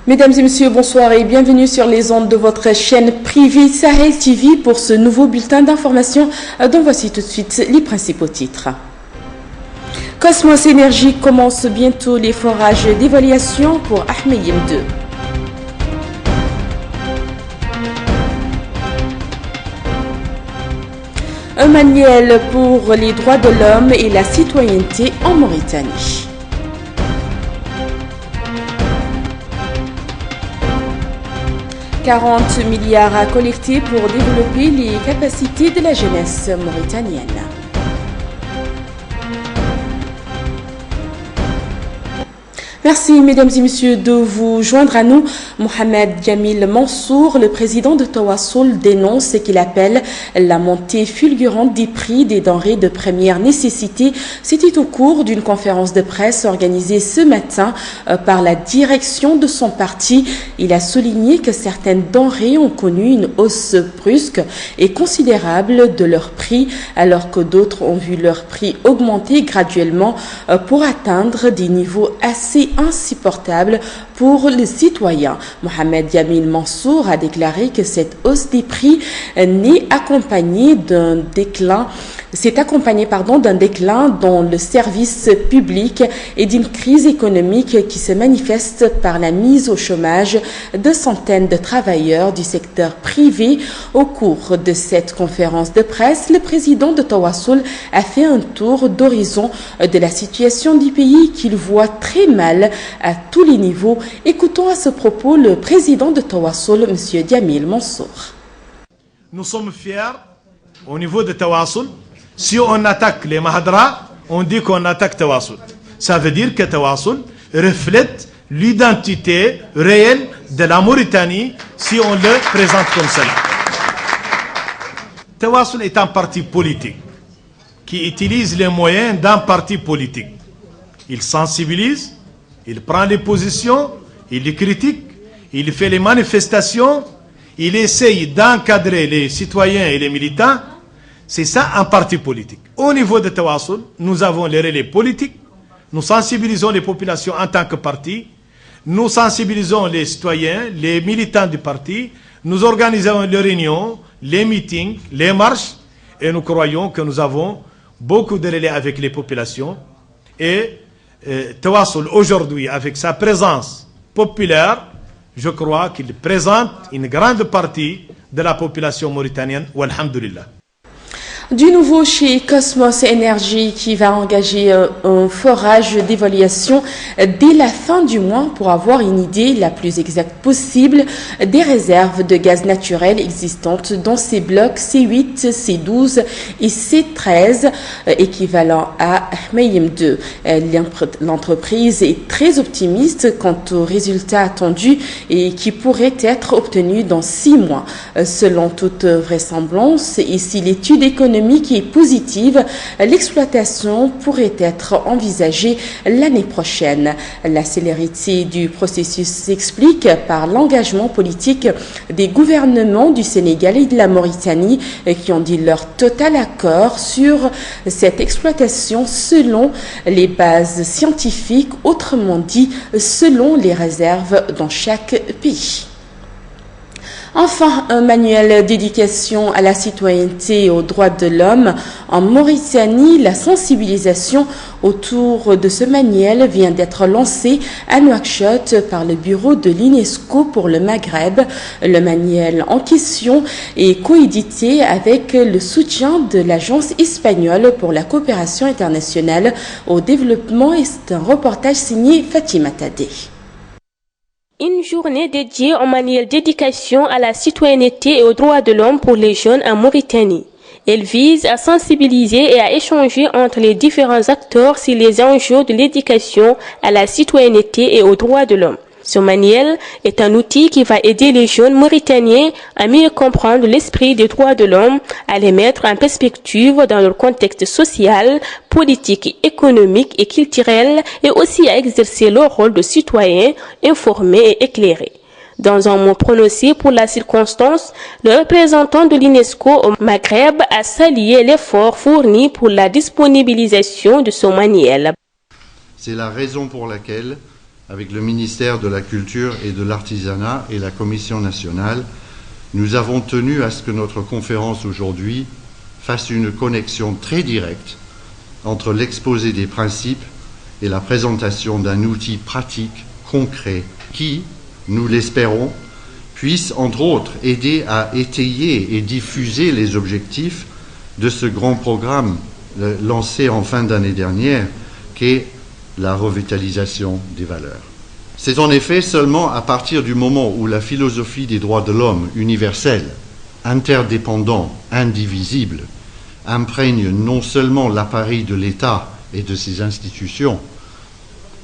Mesdames et messieurs, bonsoir et bienvenue sur les ondes de votre chaîne privée Sahel TV pour ce nouveau bulletin d'information dont voici tout de suite les principaux titres. Cosmos Énergie commence bientôt les forages d'évaluation pour Ahmeyim 2. Un manuel pour les droits de l'homme et la citoyenneté en Mauritanie. « 40 milliards à collecter pour développer les capacités de la jeunesse mauritanienne. » Merci, mesdames et messieurs, de vous joindre à nous. Mohamed Jamil Mansour, le président de Tawassul, dénonce ce qu'il appelle la montée fulgurante des prix des denrées de première nécessité. C'était au cours d'une conférence de presse organisée ce matin par la direction de son parti. Il a souligné que certaines denrées ont connu une hausse brusque et considérable de leur prix, alors que d'autres ont vu leur prix augmenter graduellement pour atteindre des niveaux assez insupportable pour les citoyens. Mohamed Jamil Mansour a déclaré que cette hausse des prix s'est accompagnée d'un déclin dans le service public et d'une crise économique qui se manifeste par la mise au chômage de centaines de travailleurs du secteur privé. Au cours de cette conférence de presse, le président de Tawassul a fait un tour d'horizon de la situation du pays qu'il voit très mal à tous les niveaux. Écoutons à ce propos le président de Tawassul, M. Jamil Mansour. Nous sommes fiers au niveau de Tawassul. Si on attaque les Mahadra, on dit qu'on attaque Tawassul. Ça veut dire que Tawassul reflète l'identité réelle de la Mauritanie si on le présente comme cela. Tawassul est un parti politique qui utilise les moyens d'un parti politique. Il sensibilise, il prend les positions, il les critique, il fait les manifestations, il essaye d'encadrer les citoyens et les militants. C'est ça un parti politique. Au niveau de Tawassul, nous avons les relais politiques, nous sensibilisons les populations en tant que parti, nous sensibilisons les citoyens, les militants du parti, nous organisons les réunions, les meetings, les marches, et nous croyons que nous avons beaucoup de relais avec les populations. Et Tawassul aujourd'hui, avec sa présence populaire, je crois qu'il présente une grande partie de la population mauritanienne. Walhamdulillah. Du nouveau chez Cosmos Énergie qui va engager un forage d'évaluation dès la fin du mois pour avoir une idée la plus exacte possible des réserves de gaz naturel existantes dans ces blocs C8, C12 et C13 équivalent à Ahmeyim 2. L'entreprise est très optimiste quant aux résultats attendus et qui pourraient être obtenus dans 6 mois. Selon toute vraisemblance, et si l'étude économique qui est positive, l'exploitation pourrait être envisagée l'année prochaine. La célérité du processus s'explique par l'engagement politique des gouvernements du Sénégal et de la Mauritanie qui ont dit leur total accord sur cette exploitation selon les bases scientifiques, autrement dit selon les réserves dans chaque pays. Enfin, un manuel d'éducation à la citoyenneté et aux droits de l'homme en Mauritanie. La sensibilisation autour de ce manuel vient d'être lancée à Nouakchott par le bureau de l'UNESCO pour le Maghreb. Le manuel en question est coédité avec le soutien de l'Agence espagnole pour la coopération internationale au développement. Et c'est un reportage signé Fatima Tadé. Une journée dédiée au manuel d'éducation à la citoyenneté et aux droits de l'homme pour les jeunes en Mauritanie. Elle vise à sensibiliser et à échanger entre les différents acteurs sur les enjeux de l'éducation à la citoyenneté et aux droits de l'homme. Ce manuel est un outil qui va aider les jeunes mauritaniens à mieux comprendre l'esprit des droits de l'homme, à les mettre en perspective dans leur contexte social, politique, économique et culturel, et aussi à exercer leur rôle de citoyen informé et éclairé. Dans un mot prononcé pour la circonstance, le représentant de l'UNESCO au Maghreb a salué l'effort fourni pour la disponibilisation de ce manuel. C'est la raison pour laquelle avec le ministère de la Culture et de l'Artisanat et la Commission nationale, nous avons tenu à ce que notre conférence aujourd'hui fasse une connexion très directe entre l'exposé des principes et la présentation d'un outil pratique, concret, qui, nous l'espérons, puisse, entre autres, aider à étayer et diffuser les objectifs de ce grand programme lancé en fin d'année dernière, qu'est la revitalisation des valeurs. C'est en effet seulement à partir du moment où la philosophie des droits de l'homme universelle, interdépendant, indivisible, imprègne non seulement l'appareil de l'État et de ses institutions,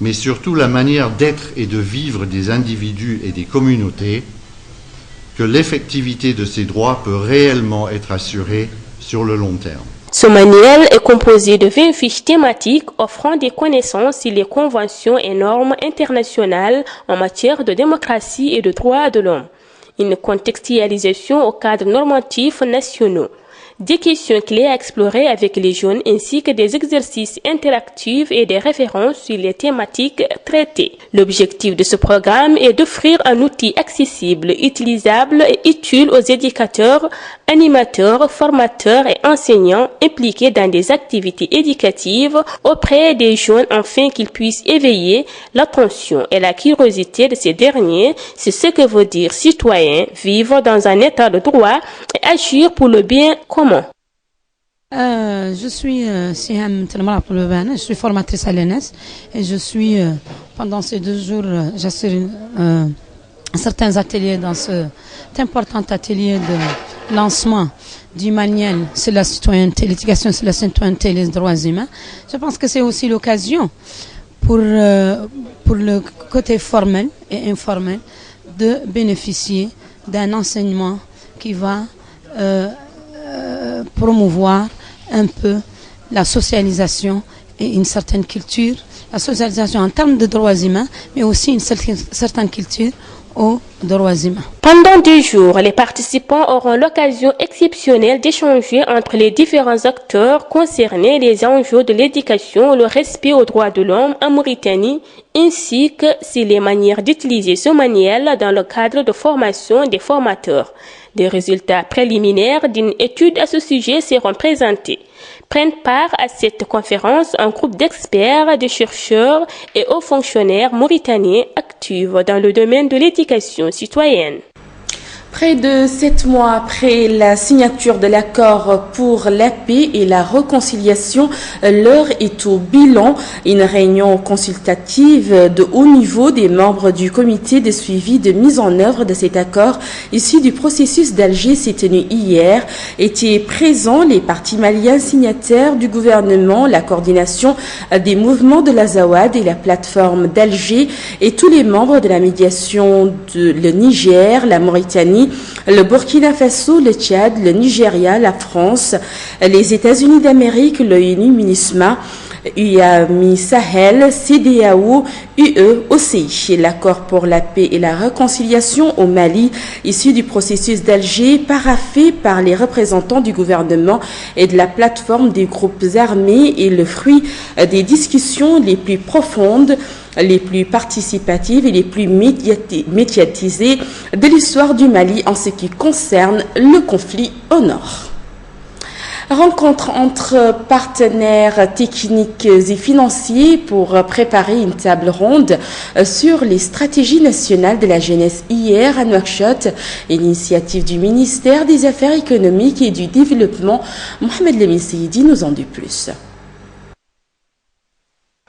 mais surtout la manière d'être et de vivre des individus et des communautés, que l'effectivité de ces droits peut réellement être assurée sur le long terme. Ce manuel est composé de 20 fiches thématiques offrant des connaissances sur les conventions et normes internationales en matière de démocratie et de droits de l'homme, une contextualisation au cadre normatif nationaux, des questions clés à explorer avec les jeunes ainsi que des exercices interactifs et des références sur les thématiques traitées. L'objectif de ce programme est d'offrir un outil accessible, utilisable et utile aux éducateurs, animateurs, formateurs et enseignants impliqués dans des activités éducatives auprès des jeunes afin qu'ils puissent éveiller l'attention et la curiosité de ces derniers sur ce que veut dire citoyen, vivre dans un état de droit et agir pour le bien commun. Je suis Siham Telmara Poulebane, je suis formatrice à l'ENS et je suis, pendant ces 2 jours, j'assure certains ateliers dans cet important atelier de lancement du manuel sur la citoyenneté, l'éducation sur la citoyenneté et les droits humains. Je pense que c'est aussi l'occasion pour le côté formel et informel de bénéficier d'un enseignement qui va promouvoir un peu la socialisation et une certaine culture, la socialisation en termes de droits humains, mais aussi une certaine culture aux droits humains. Pendant 2 jours, les participants auront l'occasion exceptionnelle d'échanger entre les différents acteurs concernés les enjeux de l'éducation, le respect aux droits de l'homme en Mauritanie, ainsi que sur les manières d'utiliser ce manuel dans le cadre de formation des formateurs. Des résultats préliminaires d'une étude à ce sujet seront présentés. Prennent part à cette conférence un groupe d'experts, de chercheurs et hauts fonctionnaires mauritaniens actifs dans le domaine de l'éducation citoyenne. Près de 7 mois après la signature de l'accord pour la paix et la réconciliation, l'heure est au bilan. Une réunion consultative de haut niveau des membres du comité de suivi de mise en œuvre de cet accord issu du processus d'Alger s'est tenue hier. Étaient présents les partis maliens signataires du gouvernement, la coordination des mouvements de l'Azawad et la plateforme d'Alger et tous les membres de la médiation de le Niger, la Mauritanie, le Burkina Faso, le Tchad, le Nigeria, la France, les États-Unis d'Amérique, l'ONU, MINUSMA, UAMI Sahel, CEDEAO, UE, OCI. L'accord pour la paix et la réconciliation au Mali, issu du processus d'Alger, paraphé par les représentants du gouvernement et de la plateforme des groupes armés, est le fruit des discussions les plus profondes, les plus participatives et les plus médiatisées de l'histoire du Mali en ce qui concerne le conflit au nord. Rencontre entre partenaires techniques et financiers pour préparer une table ronde sur les stratégies nationales de la jeunesse hier à Nouakchott, initiative du ministère des Affaires économiques et du Développement. Mohamed Lemine Seydi nous en dit plus.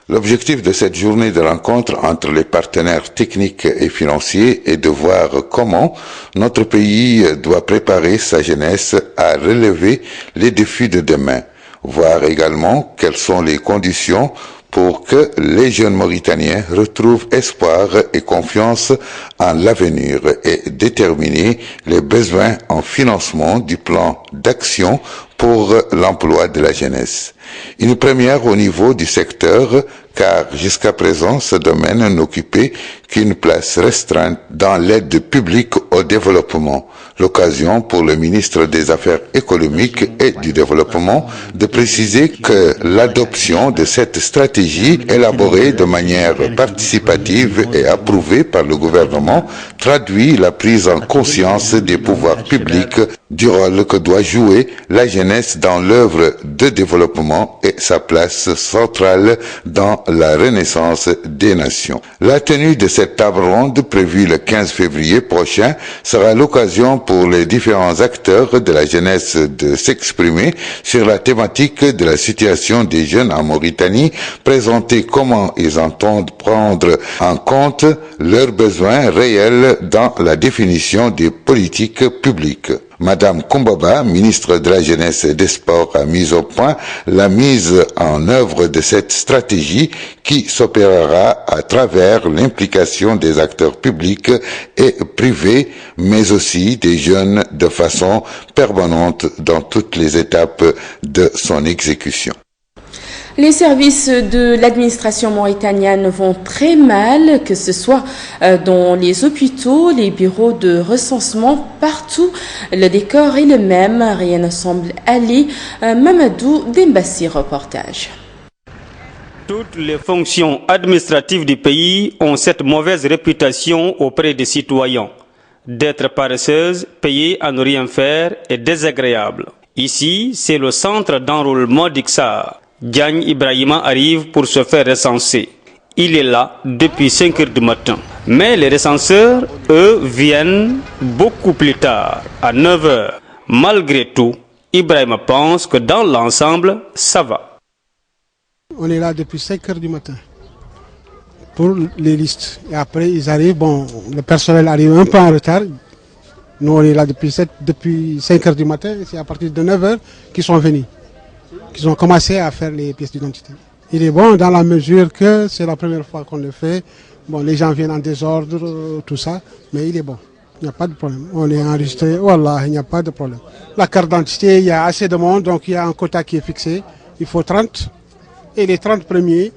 L'objectif de cette journée de rencontre entre les partenaires techniques et financiers est de voir comment notre pays doit préparer sa jeunesse à relever les défis de demain, voir également quelles sont les conditions pour que les jeunes Mauritaniens retrouvent espoir et confiance en l'avenir et déterminer les besoins en financement du plan d'action pour l'emploi de la jeunesse. Une première au niveau du secteur car jusqu'à présent, ce domaine n'occupait qu'une place restreinte dans l'aide publique au développement. L'occasion pour le ministre des Affaires économiques et du Développement de préciser que l'adoption de cette stratégie élaborée de manière participative et approuvée par le gouvernement traduit la prise en conscience des pouvoirs publics du rôle que doit jouer la jeunesse dans l'œuvre de développement et sa place centrale dans la renaissance des nations. La tenue de cette table ronde prévue le 15 février prochain sera l'occasion pour les différents acteurs de la jeunesse de s'exprimer sur la thématique de la situation des jeunes en Mauritanie, présenter comment ils entendent prendre en compte leurs besoins réels dans la définition des politiques publiques. Madame Koumbaba, ministre de la Jeunesse et des Sports, a mis au point la mise en œuvre de cette stratégie qui s'opérera à travers l'implication des acteurs publics et privés, mais aussi des jeunes de façon permanente dans toutes les étapes de son exécution. Les services de l'administration mauritanienne vont très mal, que ce soit dans les hôpitaux, les bureaux de recensement, partout. Le décor est le même, rien ne semble aller. Mamadou Dembassi, reportage. Toutes les fonctions administratives du pays ont cette mauvaise réputation auprès des citoyens. D'être paresseuses, payées à ne rien faire est désagréable. Ici, c'est le centre d'enrôlement d'Ixar. Diagne Ibrahima arrive pour se faire recenser. Il est là depuis 5 heures du matin. Mais les recenseurs, eux, viennent beaucoup plus tard, à 9 heures. Malgré tout, Ibrahima pense que dans l'ensemble, ça va. On est là depuis 5 heures du matin pour les listes. Et après, ils arrivent, le personnel arrive un peu en retard. Nous, on est là depuis 5 heures du matin. C'est à partir de 9 heures qu'ils sont venus. Qu'ils ont commencé à faire les pièces d'identité. Il est bon dans la mesure que c'est la première fois qu'on le fait. Les gens viennent en désordre, tout ça, mais il est bon. Il n'y a pas de problème. On est enregistré, voilà, il n'y a pas de problème. La carte d'identité, il y a assez de monde, donc il y a un quota qui est fixé. Il faut 30, et les 30 premiers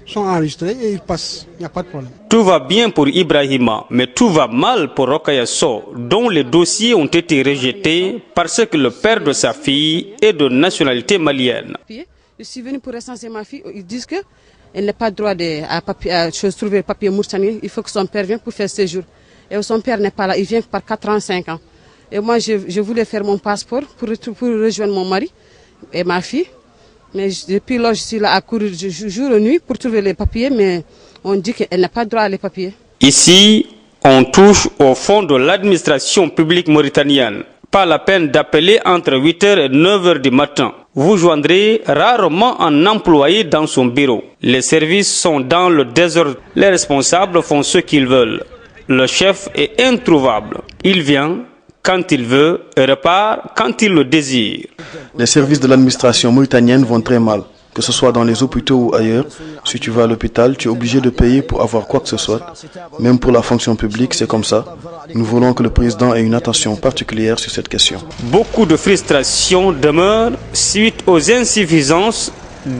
sont enregistrés et ils passent. Il n'y a pas de problème. Tout va bien pour Ibrahima, mais tout va mal pour Rokhaya Sow, dont les dossiers ont été rejetés parce que le père de sa fille est de nationalité malienne. Je suis venu pour recenser ma fille. Ils disent qu'elle n'a pas droit à trouver le papier mauritanien. Il faut que son père vienne pour faire séjour. Et son père n'est pas là, il vient par 4 ans, 5 ans. Et moi, je voulais faire mon passeport pour rejoindre mon mari et ma fille. Mais depuis là, je suis là à courir jour et nuit pour trouver les papiers, mais on dit qu'elle n'a pas droit à les papiers. Ici, on touche au fond de l'administration publique mauritanienne. Pas la peine d'appeler entre 8h et 9h du matin. Vous joindrez rarement un employé dans son bureau. Les services sont dans le désordre. Les responsables font ce qu'ils veulent. Le chef est introuvable. Il vient quand il veut et repart quand il le désire. Les services de l'administration mauritanienne vont très mal. Que ce soit dans les hôpitaux ou ailleurs, si tu vas à l'hôpital, tu es obligé de payer pour avoir quoi que ce soit. Même pour la fonction publique, c'est comme ça. Nous voulons que le président ait une attention particulière sur cette question. Beaucoup de frustration demeure suite aux insuffisances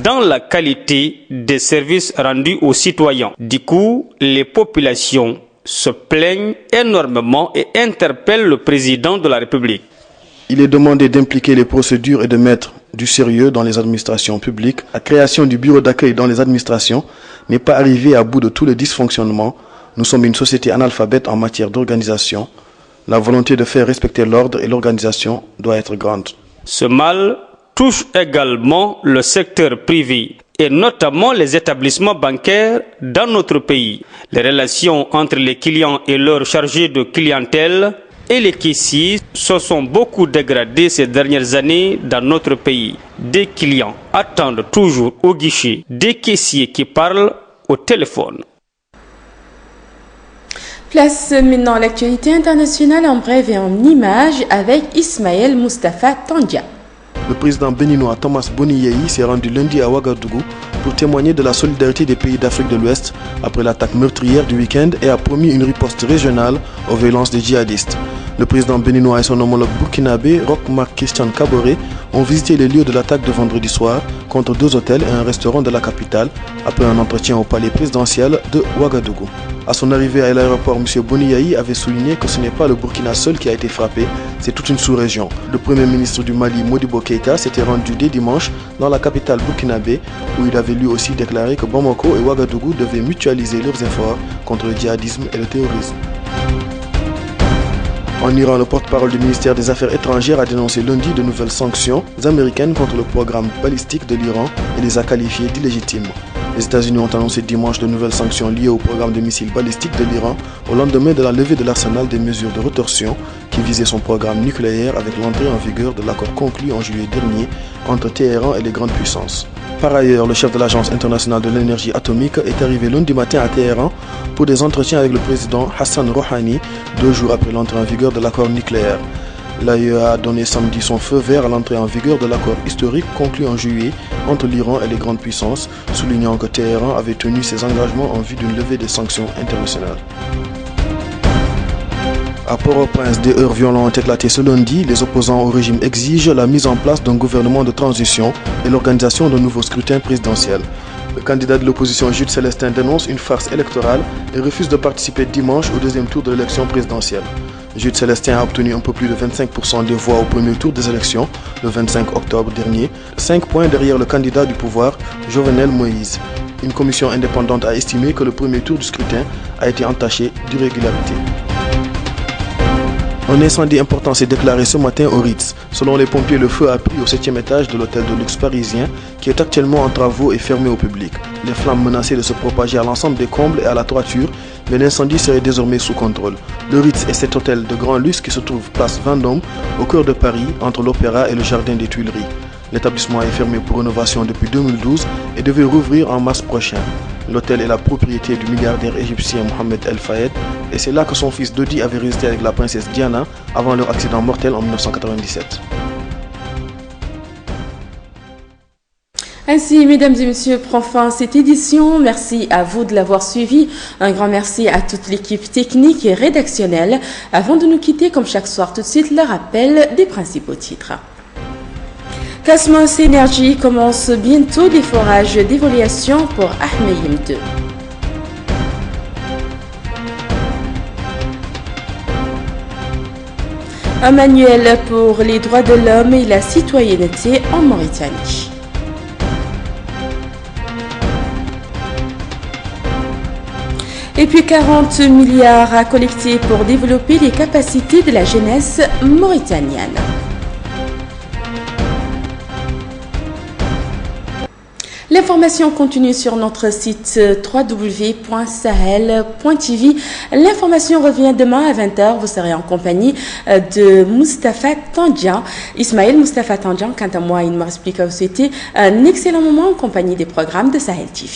dans la qualité des services rendus aux citoyens. Du coup, les populations se plaignent énormément et interpellent le président de la République. Il est demandé d'impliquer les procédures et de mettre du sérieux dans les administrations publiques. La création du bureau d'accueil dans les administrations n'est pas arrivée à bout de tous les dysfonctionnements. Nous sommes une société analphabète en matière d'organisation. La volonté de faire respecter l'ordre et l'organisation doit être grande. Ce mal touche également le secteur privé et notamment les établissements bancaires dans notre pays. Les relations entre les clients et leurs chargés de clientèle et les caissiers se sont beaucoup dégradés ces dernières années dans notre pays. Des clients attendent toujours au guichet, des caissiers qui parlent au téléphone. Place maintenant à l'actualité internationale en bref et en images avec Ismaël Mustafa Tandia. Le président béninois Thomas Boni Yayi s'est rendu lundi à Ouagadougou pour témoigner de la solidarité des pays d'Afrique de l'Ouest après l'attaque meurtrière du week-end et a promis une riposte régionale aux violences des djihadistes. Le président béninois et son homologue burkinabé, Roch Marc Christian Kaboré, ont visité les lieux de l'attaque de vendredi soir contre 2 hôtels et un restaurant de la capitale après un entretien au palais présidentiel de Ouagadougou. À son arrivée à l'aéroport, M. Boniaï avait souligné que ce n'est pas le Burkina seul qui a été frappé, c'est toute une sous-région. Le premier ministre du Mali, Modibo Keïta, s'était rendu dès dimanche dans la capitale burkinabé où il avait lui aussi déclaré que Bamako et Ouagadougou devaient mutualiser leurs efforts contre le djihadisme et le terrorisme. En Iran, le porte-parole du ministère des Affaires étrangères a dénoncé lundi de nouvelles sanctions américaines contre le programme balistique de l'Iran et les a qualifiées d'illégitimes. Les États-Unis ont annoncé dimanche de nouvelles sanctions liées au programme de missiles balistiques de l'Iran au lendemain de la levée de l'arsenal des mesures de rétorsion qui visait son programme nucléaire avec l'entrée en vigueur de l'accord conclu en juillet dernier entre Téhéran et les grandes puissances. Par ailleurs, le chef de l'Agence internationale de l'énergie atomique est arrivé lundi matin à Téhéran pour des entretiens avec le président Hassan Rouhani 2 jours après l'entrée en vigueur de l'accord nucléaire. L'AIEA a donné samedi son feu vert à l'entrée en vigueur de l'accord historique conclu en juillet entre l'Iran et les grandes puissances, soulignant que Téhéran avait tenu ses engagements en vue d'une levée des sanctions internationales. À Port-au-Prince, des heurts violents ont éclaté ce lundi. Les opposants au régime exigent la mise en place d'un gouvernement de transition et l'organisation d'un nouveau scrutin présidentiel. Le candidat de l'opposition Jude Célestin dénonce une farce électorale et refuse de participer dimanche au deuxième tour de l'élection présidentielle. Jude Célestin a obtenu un peu plus de 25% des voix au premier tour des élections, le 25 octobre dernier, 5 points derrière le candidat du pouvoir, Jovenel Moïse. Une commission indépendante a estimé que le premier tour du scrutin a été entaché d'irrégularités. Un incendie important s'est déclaré ce matin au Ritz. Selon les pompiers, le feu a pris au 7e étage de l'hôtel de luxe parisien qui est actuellement en travaux et fermé au public. Les flammes menaçaient de se propager à l'ensemble des combles et à la toiture, mais l'incendie serait désormais sous contrôle. Le Ritz est cet hôtel de grand luxe qui se trouve place Vendôme, au cœur de Paris, entre l'Opéra et le Jardin des Tuileries. L'établissement est fermé pour rénovation depuis 2012 et devait rouvrir en mars prochain. L'hôtel est la propriété du milliardaire égyptien Mohamed El Fayed et c'est là que son fils Dodi avait résisté avec la princesse Diana avant leur accident mortel en 1997. Ainsi, mesdames et messieurs, prend fin cette édition. Merci à vous de l'avoir suivi. Un grand merci à toute l'équipe technique et rédactionnelle. Avant de nous quitter, comme chaque soir, tout de suite, le rappel des principaux titres. Cosmos Energy commence bientôt les forages d'évaluation pour Ahmeyim 2. Un manuel pour les droits de l'homme et la citoyenneté en Mauritanie. Et puis 40 milliards à collecter pour développer les capacités de la jeunesse mauritanienne. L'information continue sur notre site www.sahel.tv. L'information revient demain à 20h. Vous serez en compagnie de Moustapha Tandian. Ismaël Moustapha Tandian, quant à moi, il m'a expliqué que c'était un excellent moment en compagnie des programmes de Sahel TV.